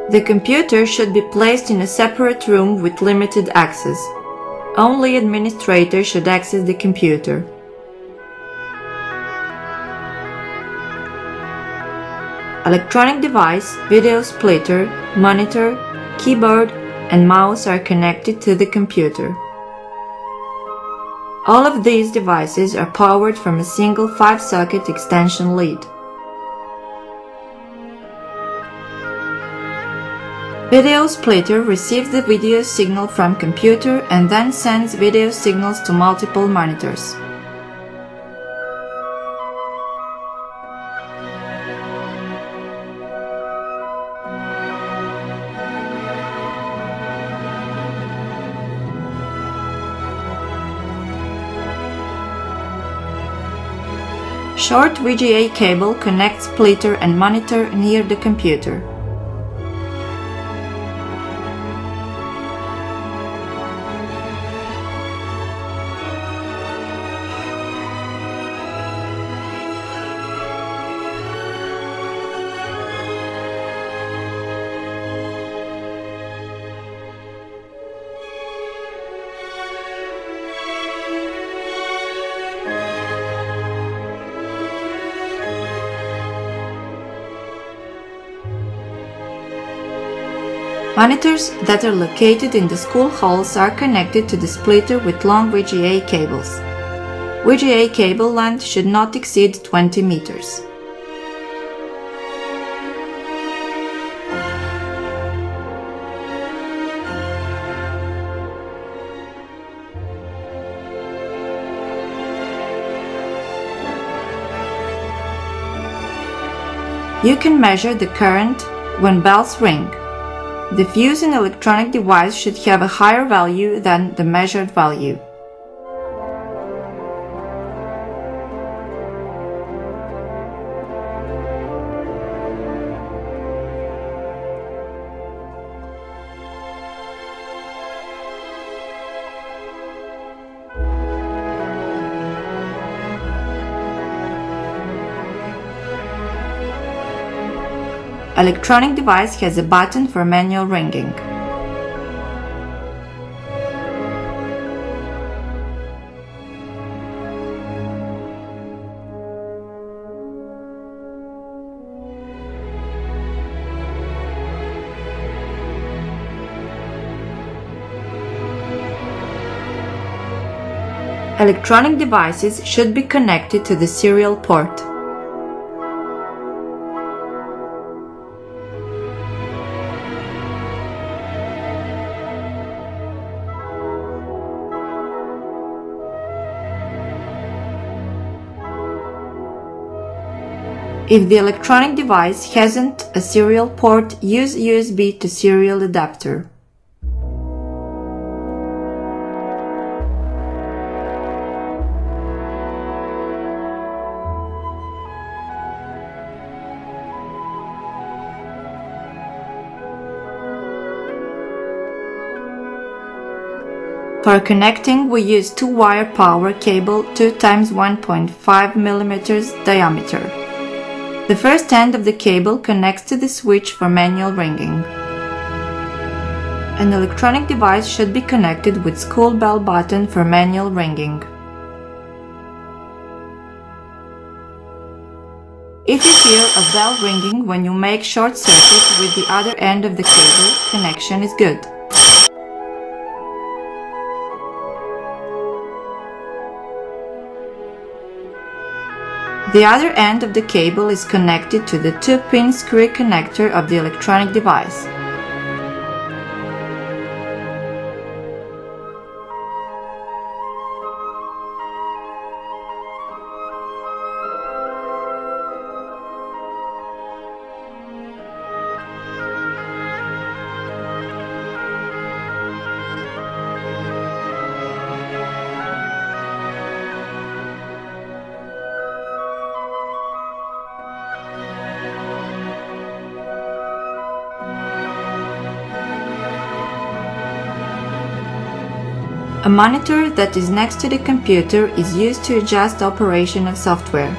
The computer should be placed in a separate room with limited access. Only administrators should access the computer. Electronic device, video splitter, monitor, keyboard, and mouse are connected to the computer. All of these devices are powered from a single 5-socket extension lead. Video splitter receives the video signal from computer and then sends video signals to multiple monitors. Short VGA cable connects splitter and monitor near the computer. Monitors that are located in the school halls are connected to the splitter with long VGA cables. VGA cable length should not exceed 20 meters. You can measure the current when bells ring. The fuse in electronic device should have a higher value than the measured value. Electronic device has a button for manual ringing. Electronic devices should be connected to the serial port. If the electronic device hasn't a serial port, use USB to serial adapter. For connecting, we use 2-wire power cable 2 x 1.5 mm diameter. The first end of the cable connects to the switch for manual ringing. An electronic device should be connected with school bell button for manual ringing. If you hear a bell ringing when you make short circuit with the other end of the cable, connection is good. The other end of the cable is connected to the 2-pin screw connector of the electronic device. A monitor that is next to the computer is used to adjust the operation of software.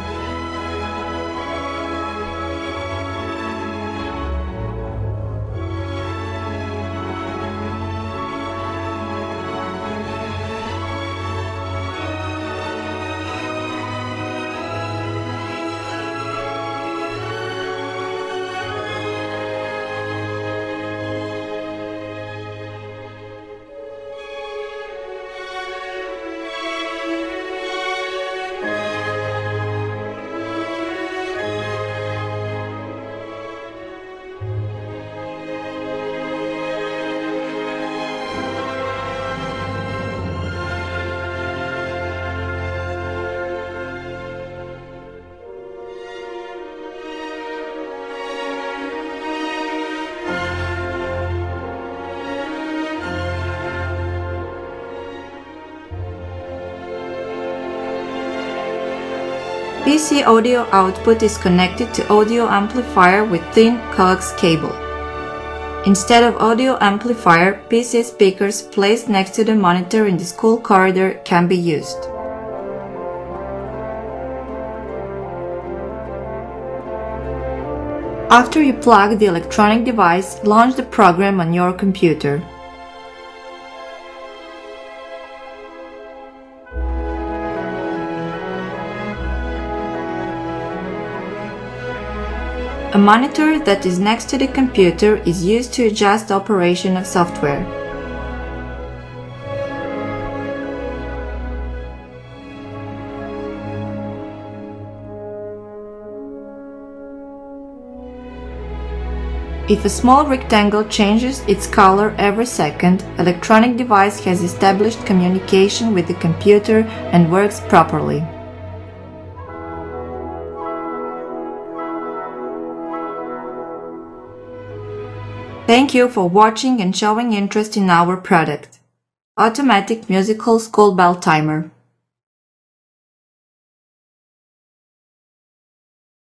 PC audio output is connected to audio amplifier with thin coax cable. Instead of audio amplifier, PC speakers placed next to the monitor in the school corridor can be used. After you plug the electronic device, launch the program on your computer. A monitor that is next to the computer is used to adjust the operation of software. If a small rectangle changes its color every second, electronic device has established communication with the computer and works properly. Thank you for watching and showing interest in our product. Automatic Musical School Bell Timer.